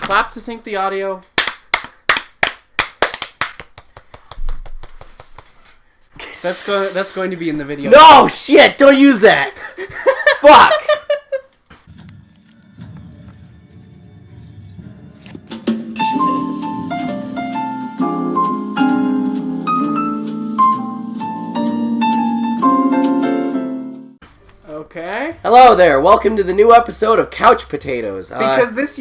Clap to sync the audio. That's going to be in the video. No, shit! Don't use that! Fuck! Okay. Hello there, welcome to the new episode of Couch Potatoes. Because this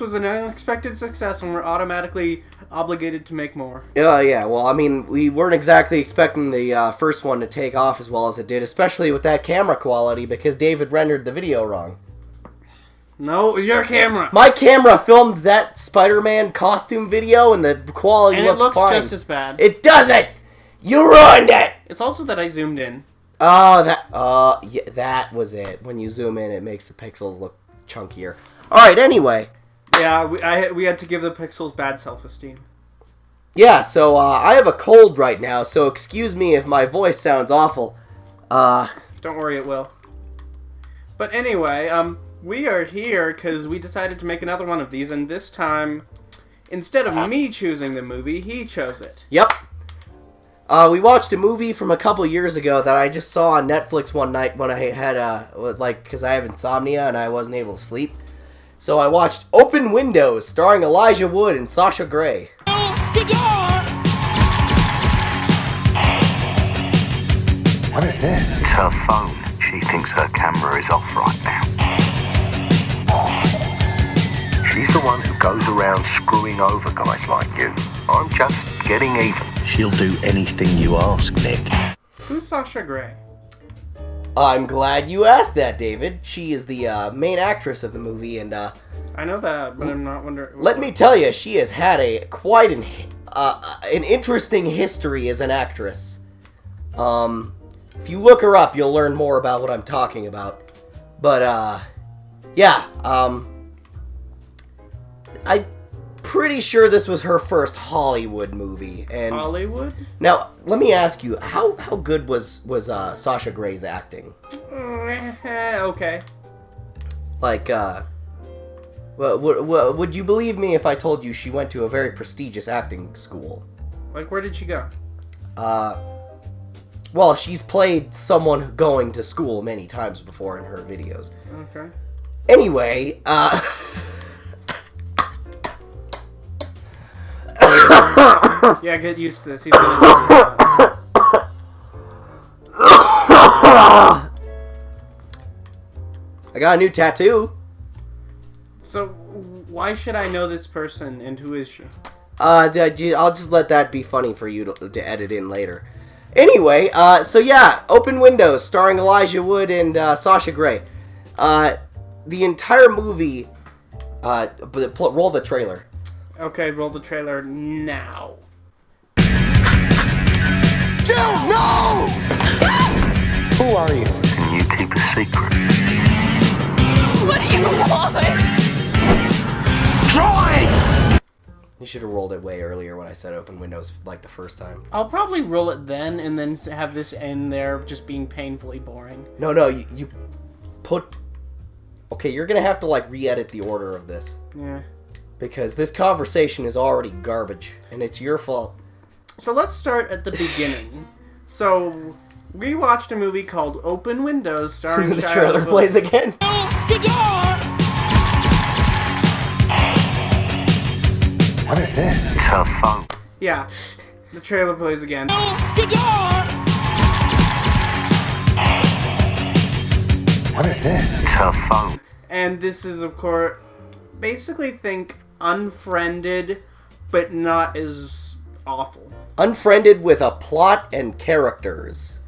was an unexpected success and we're automatically obligated to make more. Yeah, well, I mean, we weren't exactly expecting the first one to take off as well as it did, especially with that camera quality, because David rendered the video wrong. No, it was your camera. My camera filmed that Spider-Man costume video and the quality And looked it looks fine. just as bad. It doesn't! You ruined it! It's also that I zoomed in. Oh, yeah, that was it. When you zoom in, it makes the pixels look chunkier. Alright, anyway. Yeah, we had to give the pixels bad self-esteem. Yeah, so, I have a cold right now, so excuse me if my voice sounds awful. Don't worry, it will. But anyway, we are here because we decided to make another one of these, and this time, instead of me choosing the movie, he chose it. Yep. We watched a movie from a couple years ago that I just saw on Netflix one night when I had, because I have insomnia and I wasn't able to sleep. So I watched Open Windows, starring Elijah Wood and Sasha Grey. What is this? It's her phone. She thinks her camera is off right now. She's the one who goes around screwing over guys like you. I'm just getting even. She'll do anything you ask, Nick. Who's Sasha Grey? I'm glad you asked that, David. She is the main actress of the movie, and I know that, but I'm not wondering. let me tell you, she has had quite an interesting history as an actress. If you look her up, you'll learn more about what I'm talking about. But yeah, I'm pretty sure this was her first Hollywood movie. And Hollywood? now, let me ask you, how good was Sasha Grey's acting? Okay. Like, would you believe me if I told you she went to a very prestigious acting school? Like, where did she go? Well, she's played someone going to school many times before in her videos. Okay. Anyway, Yeah, get used to this. He's gonna do that. I got a new tattoo. So, why should I know this person, and who is she? I'll just let that be funny for you to edit in later. Anyway, so yeah, Open Windows, starring Elijah Wood and Sasha Grey. The entire movie, roll the trailer. Okay, roll the trailer now. Jill, no! Who are you? Can you keep a secret? What do you want? Drive! You should have rolled it way earlier when I said Open Windows, like the first time. I'll probably roll it then, and then have this end there just being painfully boring. No, you put... Okay, you're gonna have to, like, re-edit the order of this. Yeah. Because this conversation is already garbage, and it's your fault. So let's start at the beginning. So, we watched a movie called Open Windows, starring The trailer plays again. What is this? It's her phone. Yeah, the trailer plays again. What is this? It's her phone. And this is, of course, basically think Unfriended, but not as awful. Unfriended with a plot and characters.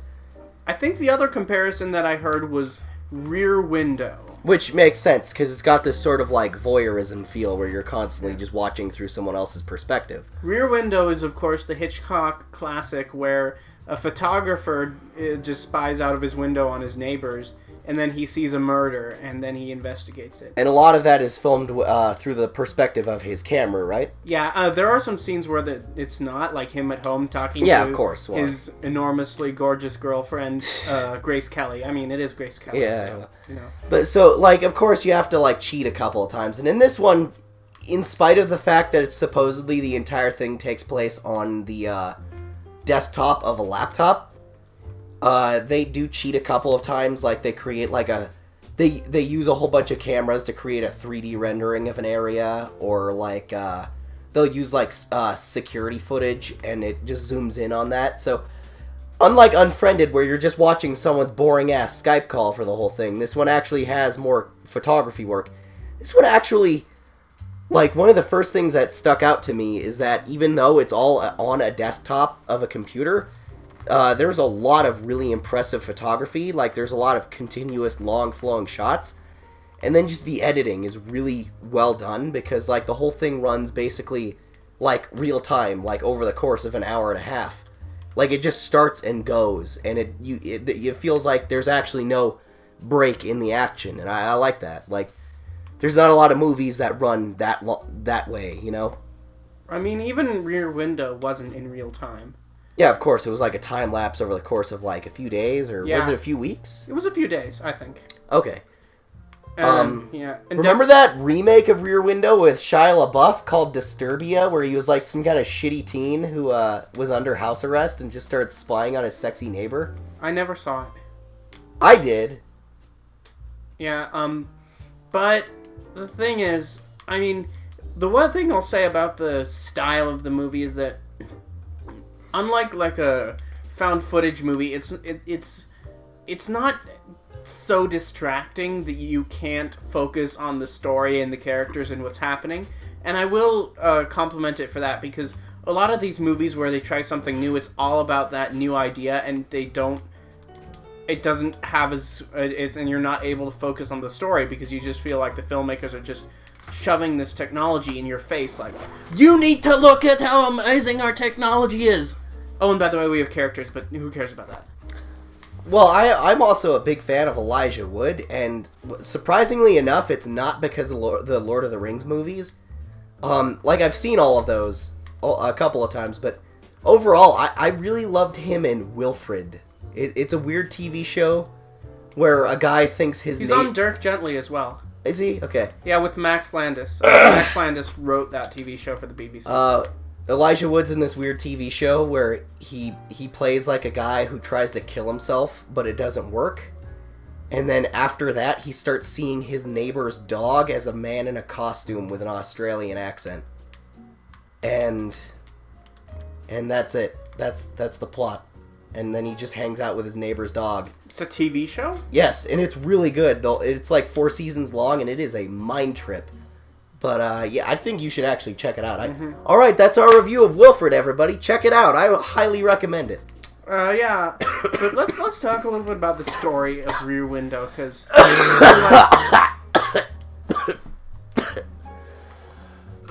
I think the other comparison that I heard was Rear Window. Which makes sense, because it's got this sort of, like, voyeurism feel where you're constantly just watching through someone else's perspective. Rear Window is, of course, the Hitchcock classic where a photographer just spies out of his window on his neighbors, and then he sees a murder, and then he investigates it. And a lot of that is filmed through the perspective of his camera, right? Yeah, there are some scenes where it's not, like him at home talking Yeah, to of course. Well, his enormously gorgeous girlfriend, Grace Kelly. I mean, it is Grace Kelly, Yeah. so, you know. But so, like, of course you have to, like, cheat a couple of times. And in this one, in spite of the fact that it's supposedly the entire thing takes place on the desktop of a laptop, they do cheat a couple of times. Like, they create like they use a whole bunch of cameras to create a 3D rendering of an area, or like they'll use like security footage and it just zooms in on that. So unlike Unfriended, where you're just watching someone's boring ass Skype call for the whole thing, this one actually has more photography work. This one actually, like, one of the first things that stuck out to me is that even though it's all on a desktop of a computer, there's a lot of really impressive photography. Like, there's a lot of continuous, long-flowing shots. And then just the editing is really well done, because, like, the whole thing runs basically, like, real time, like, over the course of an hour and a half. Like, it just starts and goes, and it feels like there's actually no break in the action, and I like that. Like, there's not a lot of movies that run that way, you know? I mean, even Rear Window wasn't in real time. Yeah, of course, it was like a time lapse over the course of like a few days, or was it a few weeks? It was a few days, I think. Okay. Yeah. And remember that remake of Rear Window with Shia LaBeouf called Disturbia, where he was like some kind of shitty teen who was under house arrest and just started spying on his sexy neighbor? I never saw it. I did. Yeah, but the thing is, I mean, the one thing I'll say about the style of the movie is that, unlike like a found footage movie, it's not so distracting that you can't focus on the story and the characters and what's happening. And I will compliment it for that, because a lot of these movies where they try something new, it's all about that new idea, and it doesn't have and you're not able to focus on the story, because you just feel like the filmmakers are just shoving this technology in your face, like, you need to look at how amazing our technology is. Oh, and by the way, we have characters, but who cares about that? Well, I'm also a big fan of Elijah Wood, and surprisingly enough, it's not because of the Lord of the Rings movies. Like, I've seen all of those a couple of times, but overall, I really loved him in Wilfred. It's a weird TV show where a guy thinks He's on Dirk Gently as well. Is he? Okay. Yeah, with Max Landis. Max Landis wrote that TV show for the BBC. Elijah Wood's in this weird TV show where he plays like a guy who tries to kill himself, but it doesn't work. And then after that, he starts seeing his neighbor's dog as a man in a costume with an Australian accent. And that's it. That's the plot. And then he just hangs out with his neighbor's dog. It's a TV show? Yes, and it's really good. Though it's like 4 seasons long, and it is a mind trip. But, yeah, I think you should actually check it out. All right, that's our review of Wilfred, everybody. Check it out. I highly recommend it. Yeah. But let's talk a little bit about the story of Rear Window, because...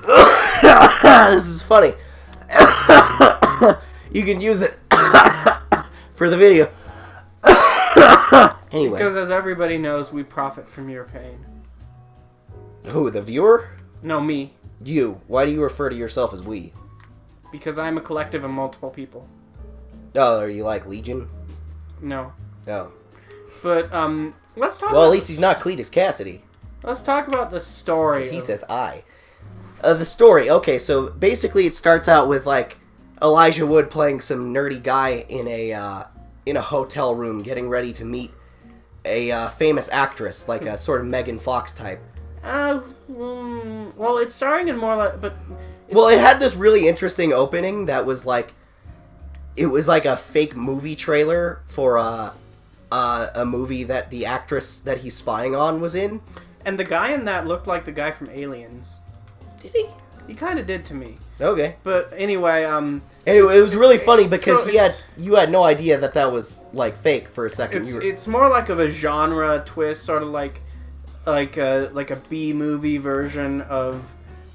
This is funny. You can use it for the video. Anyway. Because as everybody knows, we profit from your pain. Who, the viewer? No, me. You. Why do you refer to yourself as we? Because I'm a collective of multiple people. Oh, are you like Legion? No. No. But, let's talk Well, at least he's not Cletus Cassidy. Let's talk about the story. He says I. The story. Okay, so basically it starts out with, like, Elijah Wood playing some nerdy guy in a hotel room getting ready to meet a famous actress, like a sort of Megan Fox type. Well, it's starring in more like, but... Well, it had this really interesting opening that was like... It was like a fake movie trailer for a movie that the actress that he's spying on was in. And the guy in that looked like the guy from Aliens. Did he? He kind of did to me. Okay. But anyway, And it was really funny because you had no idea that was like fake for a second. It's more like of a genre twist, sort of like a B movie version of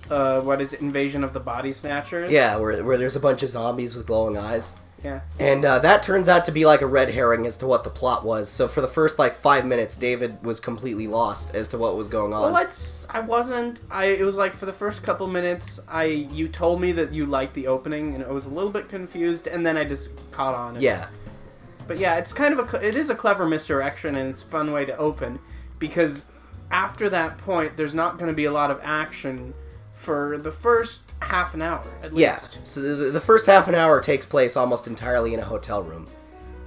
what is it, Invasion of the Body Snatchers? Yeah, where there's a bunch of zombies with glowing eyes. Yeah. And that turns out to be like a red herring as to what the plot was. So for the first like 5 minutes, David was completely lost as to what was going on. Well, it was like for the first couple minutes, you told me that you liked the opening, and I was a little bit confused, and then I just caught on. Yeah. But yeah, it's kind of it is a clever misdirection, and it's a fun way to open, because after that point, there's not going to be a lot of action for the first half an hour, at Yeah, least. so the first half an hour takes place almost entirely in a hotel room.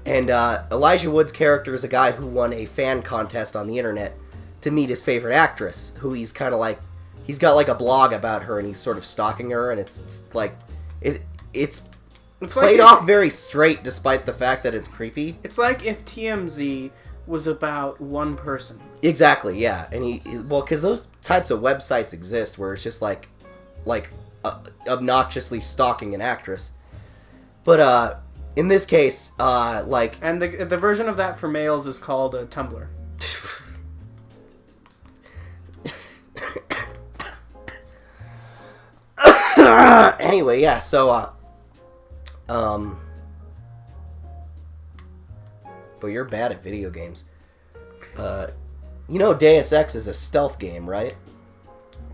And Elijah Wood's character is a guy who won a fan contest on the internet to meet his favorite actress, who he's kind of like, he's got like a blog about her and he's sort of stalking her, and it's played off very straight despite the fact that it's creepy. It's like if TMZ was about one person. Exactly, yeah. And because those types of websites exist where it's just like obnoxiously stalking an actress. But in this case, and the version of that for males is called a Tumblr. Anyway, yeah. So but you're bad at video games. You know Deus Ex is a stealth game, right?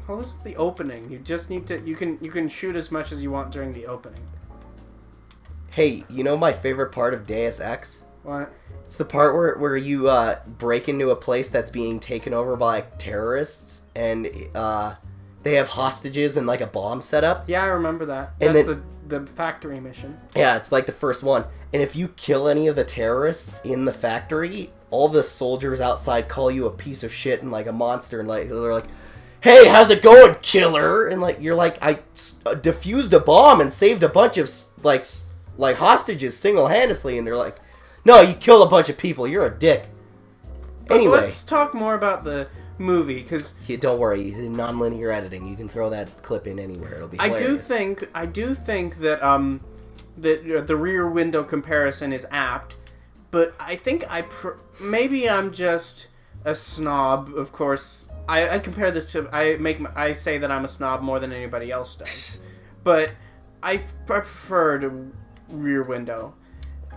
Well, this is the opening. You just need to. You can shoot as much as you want during the opening. Hey, you know my favorite part of Deus Ex? What? It's the part where you break into a place that's being taken over by like, terrorists, and they have hostages and like a bomb set up. Yeah, I remember that. And That's then, the factory mission. Yeah, it's like the first one. And if you kill any of the terrorists in the factory, all the soldiers outside call you a piece of shit and like a monster, and like they're like, "Hey, how's it going, killer?" And like you're like, "I defused a bomb and saved a bunch of like hostages single-handedly," and they're like, "No, you killed a bunch of people. You're a dick." But anyway, let's talk more about the movie, because don't worry, non-linear editing. You can throw that clip in anywhere. It'll be hilarious. I do think that that the Rear Window comparison is apt, but I think maybe I'm just a snob. Of course, I compare this to I say that I'm a snob more than anybody else does, but I prefer to Rear Window.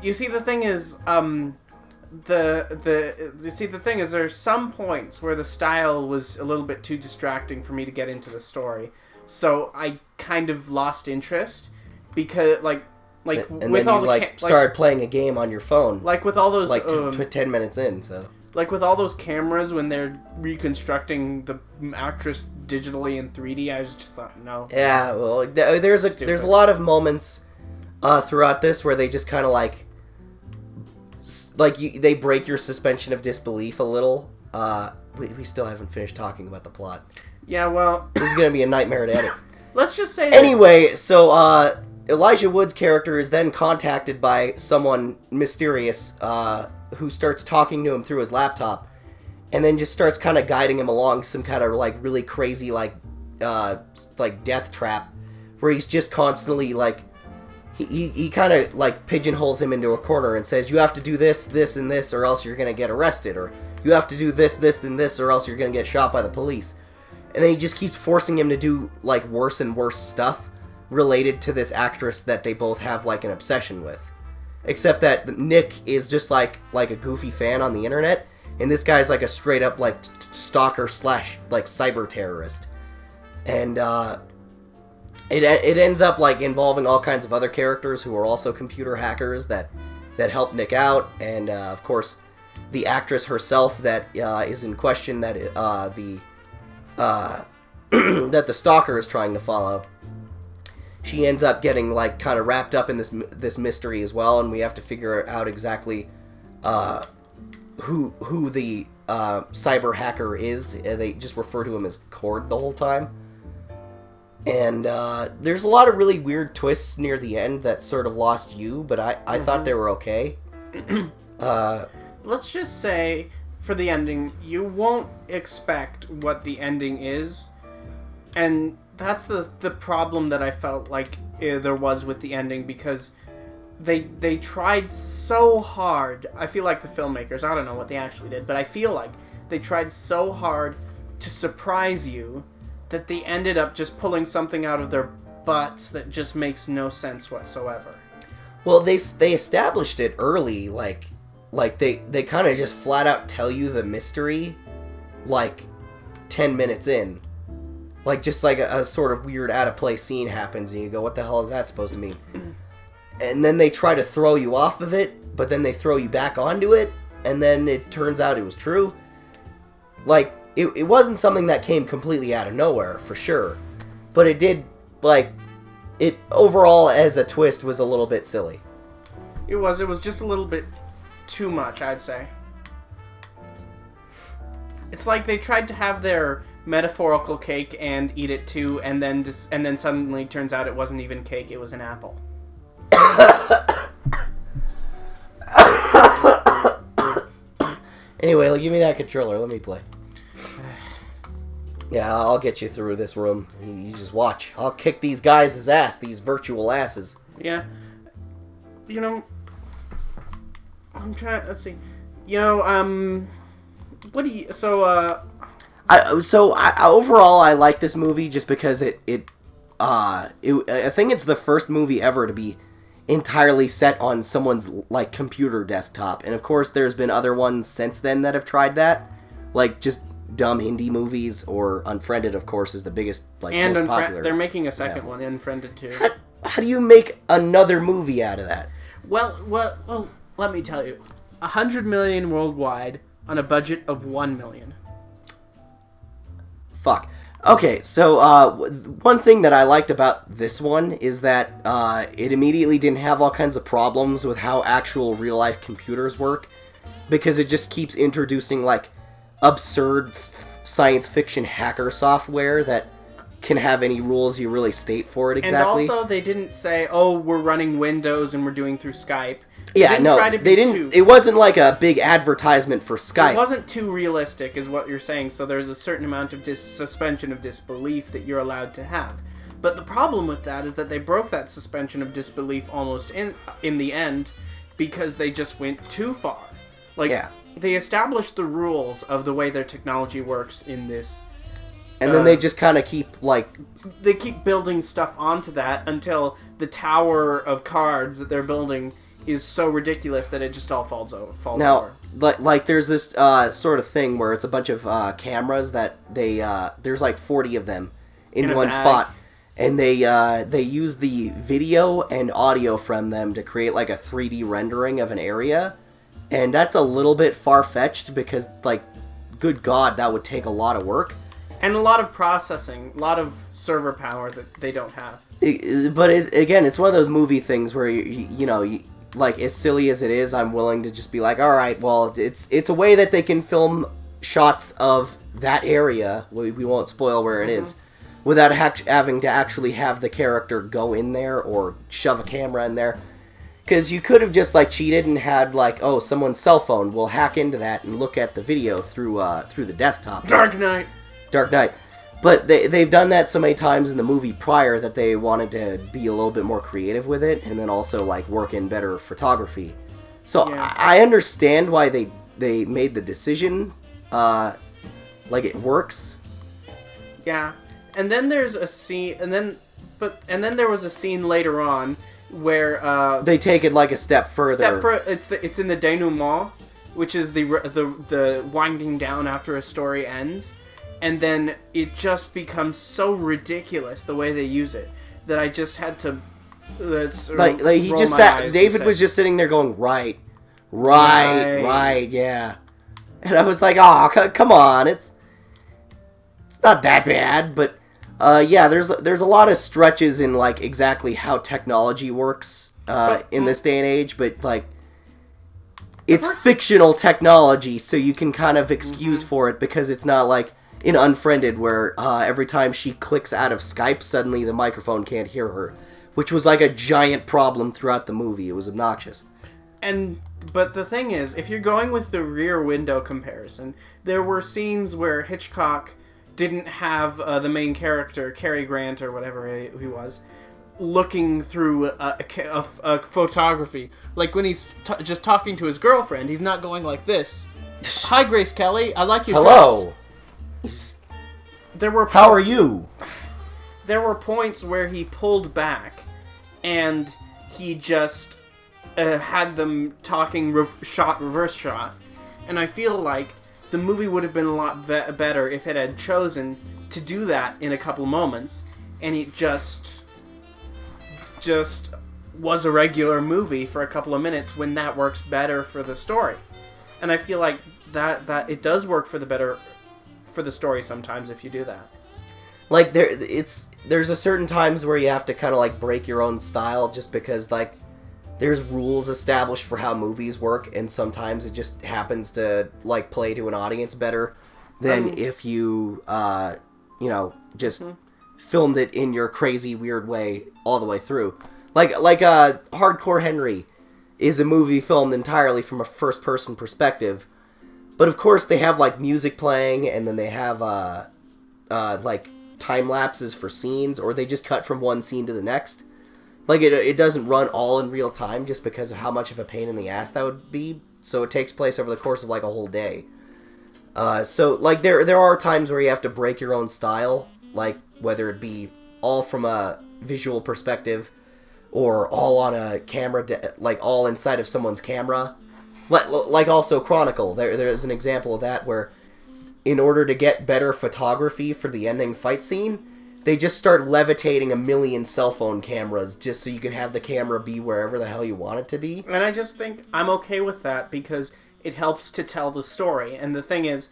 You see, the thing is, the thing is, there's some points where the style was a little bit too distracting for me to get into the story, so I kind of lost interest because and with then all you started playing a game on your phone, like with all those 10 minutes in, so like with all those cameras when they're reconstructing the actress digitally in 3D, I was just thought no. Yeah, well, there's a lot of moments throughout this where they just kind of they break your suspension of disbelief a little. We still haven't finished talking about the plot. Yeah, well, this is gonna be a nightmare to edit. Let's just say anyway. So Elijah Wood's character is then contacted by someone mysterious who starts talking to him through his laptop, and then just starts kind of guiding him along some kind of like really crazy like death trap, where he's just constantly like. He kind of like pigeonholes him into a corner and says, "You have to do this, this, and this, or else you're gonna get arrested," or "You have to do this, this, and this, or else you're gonna get shot by the police." And then he just keeps forcing him to do like worse and worse stuff related to this actress that they both have like an obsession with. Except that Nick is just like a goofy fan on the internet, and this guy's like a straight up like stalker / like cyber terrorist, and It ends up like involving all kinds of other characters who are also computer hackers that help Nick out, and of course the actress herself that is in question that that the stalker is trying to follow. She ends up getting like kind of wrapped up in this mystery as well, and we have to figure out exactly who the cyber hacker is. They just refer to him as Cord the whole time. And there's a lot of really weird twists near the end that sort of lost you, but I thought they were okay. Let's just say, for the ending, you won't expect what the ending is, and that's the problem that I felt like there was with the ending, because they tried so hard. I feel like the filmmakers, I don't know what they actually did, but I feel like they tried so hard to surprise you that they ended up just pulling something out of their butts that just makes no sense whatsoever. Well, they established it early, like they kind of just flat out tell you the mystery, like 10 minutes in, like just like a sort of weird out of place scene happens, and you go, "What the hell is that supposed to mean?" And then they try to throw you off of it, but then they throw you back onto it, and then it turns out it was true. Like. It wasn't something that came completely out of nowhere, for sure. but it did, like, it overall as a twist was a little bit silly. It was just a little bit too much, I'd say. It's like they tried to have their metaphorical cake and eat it too, and then suddenly turns out it wasn't even cake, it was an apple. Anyway, give me that controller. Let me play. Yeah, I'll get you through this room. You just watch. I'll kick these guys' ass, these virtual asses. Yeah. You know, I'm trying. Let's see. You know, what do you? Overall, I like this movie just because I think it's the first movie ever to be entirely set on someone's like computer desktop, and of course there's been other ones since then that have tried that, like just dumb indie movies, or Unfriended, of course, is the biggest, like, and most popular. They're making a second one, Unfriended too. How do you make another movie out of that? Well, let me tell you, 100 million worldwide on a budget of 1 million. Fuck. Okay, so one thing that I liked about this one is that it immediately didn't have all kinds of problems with how actual real-life computers work, because it just keeps introducing, like, absurd science fiction hacker software that can have any rules you really state for it exactly. And also, they didn't say, oh, we're running Windows and we're doing through Skype. Yeah, no, they didn't. It wasn't like a big advertisement for Skype. It wasn't too realistic, is what you're saying. So there's a certain amount of suspension of disbelief that you're allowed to have. But the problem with that is that they broke that suspension of disbelief almost in the end, because they just went too far. Like, yeah. They established the rules of the way their technology works in this. And then they just kind of keep, like... They keep building stuff onto that until the tower of cards that they're building is so ridiculous that it just all falls over. Now, like there's this sort of thing where it's a bunch of cameras that there's like 40 of them in one spot, and they use the video and audio from them to create like a 3D rendering of an area, and that's a little bit far-fetched because, like, good God, that would take a lot of work. And a lot of processing, a lot of server power that they don't have. But again, it's one of those movie things where, you know, like, as silly as it is, I'm willing to just be like, all right, well, it's a way that they can film shots of that area. We won't spoil where it is, without having to actually have the character go in there or shove a camera in there. Because you could have just, like, cheated and had, like, oh, someone's cell phone will hack into that and look at the video through the desktop. Dark Knight. But they've done that so many times in the movie prior that they wanted to be a little bit more creative with it, and then also, like, work in better photography. So yeah. I understand why they made the decision. Like, it works. Yeah, and then there's a scene, and then there was a scene later on where they take it like a step further. It's in the denouement, which is the winding down after a story ends. And then it just becomes so ridiculous the way they use it that I just had to like he just sat. David was just sitting there going, right, yeah. And I was like, oh, come on, it's not that bad. But yeah, there's a lot of stretches in, like, exactly how technology works in this day and age. But, like, it's fictional technology, so you can kind of excuse for it because it's not like in Unfriended, where every time she clicks out of Skype, suddenly the microphone can't hear her, which was like a giant problem throughout the movie. It was obnoxious. But the thing is, if you're going with the Rear Window comparison, there were scenes where Hitchcock didn't have the main character, Cary Grant or whatever he was, looking through a photography. Like when he's just talking to his girlfriend, he's not going like this. Hi, Grace Kelly. I like your dress. How are you? There were points where he pulled back, and he just had them talking reverse shot, and I feel like the movie would have been a lot better if it had chosen to do that in a couple moments, and it just was a regular movie for a couple of minutes when that works better for the story. And I feel like that it does work for the story sometimes if you do that. like there's a certain times where you have to kind of like break your own style just because like there's rules established for how movies work, and sometimes it just happens to like play to an audience better than if you just filmed it in your crazy weird way all the way through. Like Hardcore Henry is a movie filmed entirely from a first person perspective, but of course they have like music playing, and then they have like time lapses for scenes, or they just cut from one scene to the next. Like it doesn't run all in real time just because of how much of a pain in the ass that would be. So it takes place over the course of like a whole day. So like there are times where you have to break your own style, like whether it be all from a visual perspective or all on a camera, like all inside of someone's camera. Like also Chronicle, there's an example of that where in order to get better photography for the ending fight scene, they just start levitating a million cell phone cameras just so you can have the camera be wherever the hell you want it to be. And I just think I'm okay with that because it helps to tell the story. And the thing is,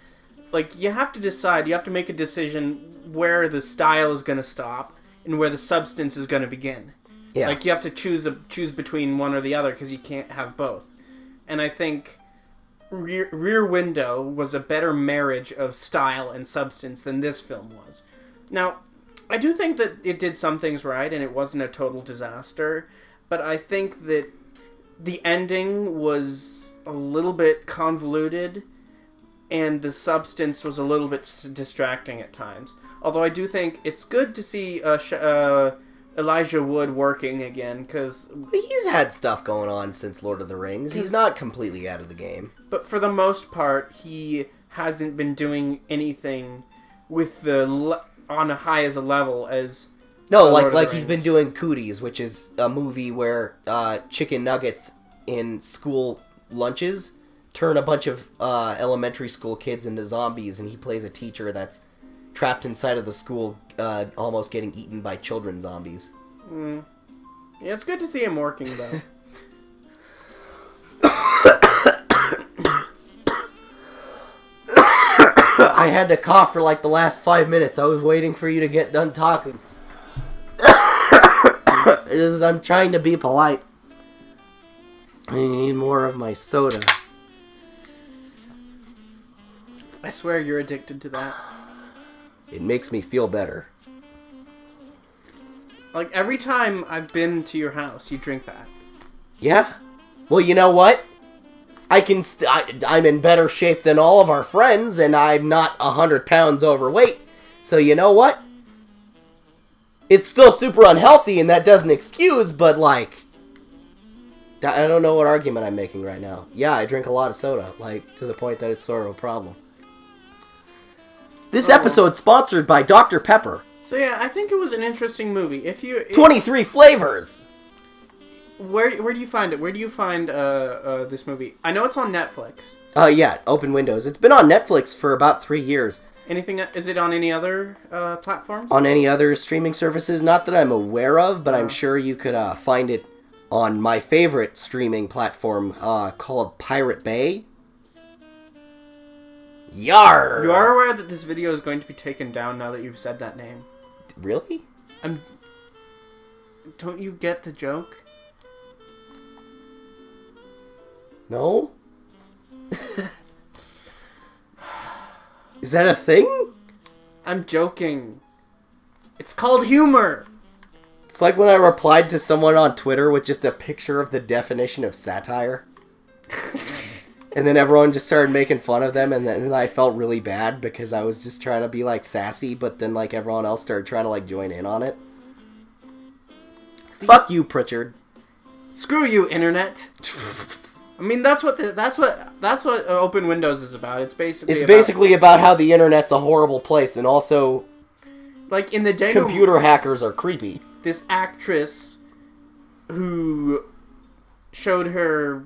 like, you have to decide, you have to make a decision where the style is going to stop and where the substance is going to begin. Yeah. Like, you have to choose between one or the other because you can't have both. And I think Rear Window was a better marriage of style and substance than this film was. Now, I do think that it did some things right and it wasn't a total disaster, but I think that the ending was a little bit convoluted and the substance was a little bit distracting at times. Although I do think it's good to see Elijah Wood working again, because he's had stuff going on since Lord of the Rings. He's not completely out of the game. But for the most part, he hasn't been doing anything with on a high as a level as like he's been doing Cooties, which is a movie where chicken nuggets in school lunches turn a bunch of elementary school kids into zombies, and he plays a teacher that's trapped inside of the school, almost getting eaten by children zombies. Yeah, it's good to see him working, though. I had to cough for like the last 5 minutes. I was waiting for you to get done talking. I'm trying to be polite. I need more of my soda. I swear you're addicted to that. It makes me feel better. Like, every time I've been to your house, you drink that. Yeah? Well, you know what? I'm in better shape than all of our friends, and I'm not 100 pounds overweight. So you know what? It's still super unhealthy, and that doesn't excuse, but like, I don't know what argument I'm making right now. Yeah, I drink a lot of soda, like, to the point that it's sort of a problem. This episode's sponsored by Dr. Pepper. So yeah, I think it was an interesting movie. 23 flavors! Where do you find it? Where do you find this movie? I know it's on Netflix. Yeah, Open Windows. It's been on Netflix for about 3 years. Is it on any other platforms? On any other streaming services? Not that I'm aware of, but I'm sure you could find it on my favorite streaming platform called Pirate Bay. Yar! You are aware that this video is going to be taken down now that you've said that name? Really? Don't you get the joke? No? Is that a thing? I'm joking. It's called humor. It's like when I replied to someone on Twitter with just a picture of the definition of satire. And then everyone just started making fun of them, and then I felt really bad because I was just trying to be like sassy, but then like everyone else started trying to like join in on it. Fuck you, Pritchard. Screw you, internet. I mean, that's what Open Windows is about. It's basically about how the internet's a horrible place, and also, like, in the day, computer hackers are creepy. This actress who showed her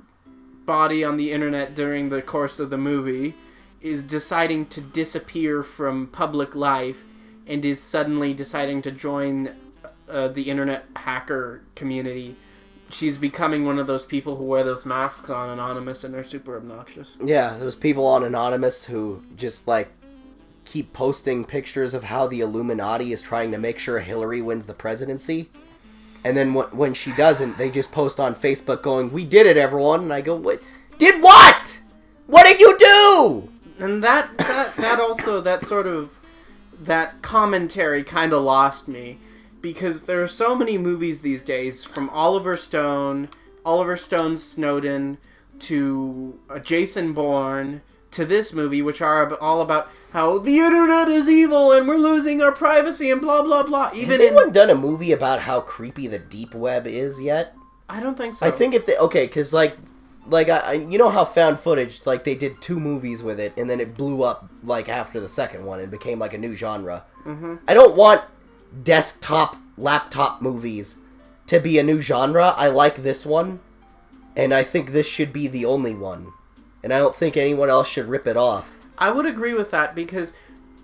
body on the internet during the course of the movie is deciding to disappear from public life and is suddenly deciding to join the internet hacker community. She's becoming one of those people who wear those masks on Anonymous and they're super obnoxious. Yeah, those people on Anonymous who just, like, keep posting pictures of how the Illuminati is trying to make sure Hillary wins the presidency. And then when she doesn't, they just post on Facebook going, "We did it, everyone." And I go, "What? Did what? What did you do?" And that commentary kind of lost me, because there are so many movies these days, from Oliver Stone's Snowden, to Jason Bourne, to this movie, which are all about how the internet is evil and we're losing our privacy and blah blah blah. Has anyone done a movie about how creepy the deep web is yet? I don't think so. I think because you know how found footage, like they did 2 movies with it, and then it blew up like after the second one and became like a new genre. Mm-hmm. I don't want desktop laptop movies to be a new genre. I like this one, and I think this should be the only one. And I don't think anyone else should rip it off. I would agree with that, because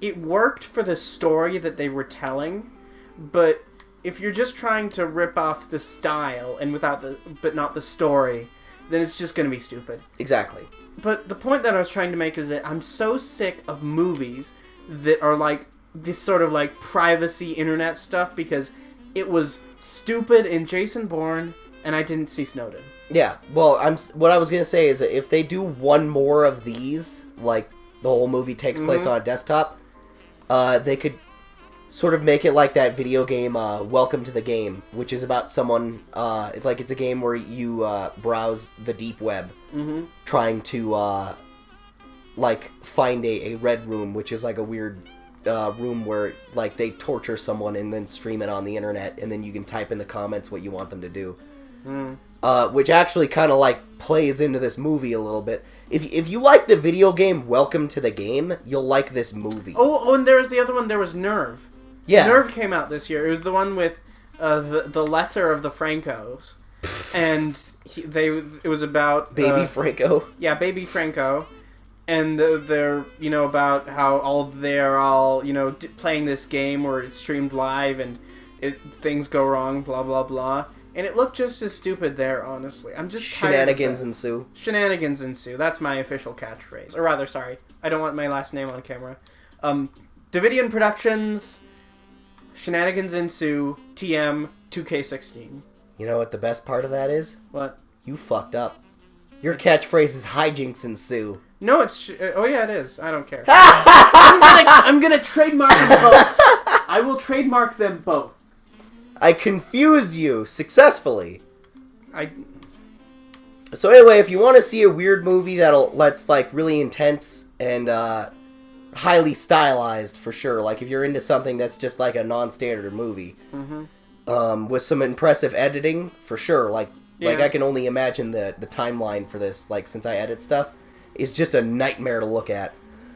it worked for the story that they were telling, but if you're just trying to rip off the style and but not the story, then it's just going to be stupid. Exactly. But the point that I was trying to make is that I'm so sick of movies that are like this sort of like privacy internet stuff, because it was stupid in Jason Bourne and I didn't see Snowden. Yeah, well, what I was going to say is that if they do one more of these, like the whole movie takes place on a desktop, they could sort of make it like that video game, Welcome to the Game, which is about someone, it's a game where you browse the deep web, trying to, find a red room, which is like a weird room where, like, they torture someone and then stream it on the internet, and then you can type in the comments what you want them to do. Which actually kind of, like, plays into this movie a little bit. If you like the video game Welcome to the Game, you'll like this movie. Oh, and there was the other one, there was Nerve. Yeah. Nerve came out this year. It was the one with the lesser of the Francos. And it was about... Baby Franco. Yeah, Baby Franco. And they're, about how they're all, playing this game where it's streamed live and things go wrong, blah, blah, blah. And it looked just as stupid there, honestly. I'm just Shenanigans ensue. Shenanigans ensue. That's my official catchphrase. Or rather, sorry, I don't want my last name on camera. Davidian Productions, Shenanigans ensue, TM, 2K16. You know what the best part of that is? What? You fucked up. Your catchphrase is hijinks ensue. No, it's... oh, yeah, it is. I don't care. I'm gonna trademark them both. I will trademark them both. I confused you successfully. So anyway, if you want to see a weird movie that's like really intense and highly stylized, for sure. Like if you're into something that's just like a non-standard movie, with some impressive editing, for sure. Like I can only imagine the timeline for this. Like since I edit stuff, is just a nightmare to look at.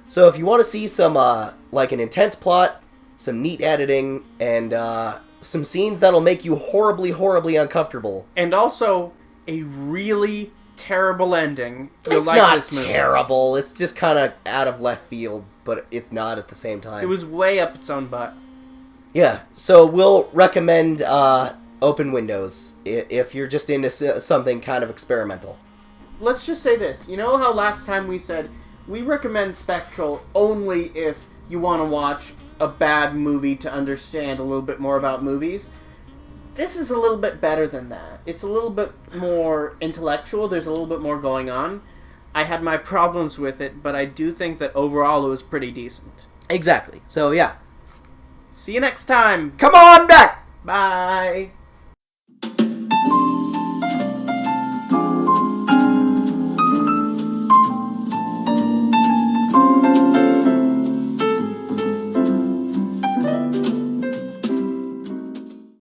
So if you want to see some like an intense plot, some neat editing, and some scenes that'll make you horribly, horribly uncomfortable. And also, a really terrible ending. It's not terrible. It's just kind of out of left field, but it's not at the same time. It was way up its own butt. Yeah, so we'll recommend Open Windows if you're just into something kind of experimental. Let's just say this. You know how last time we said we recommend Spectral only if you want to watch a bad movie to understand a little bit more about movies? This is a little bit better than that. It's a little bit more intellectual. There's a little bit more going on. I had my problems with it, but I do think that overall it was pretty decent. Exactly. So, yeah. See you next time. Come on back! Bye.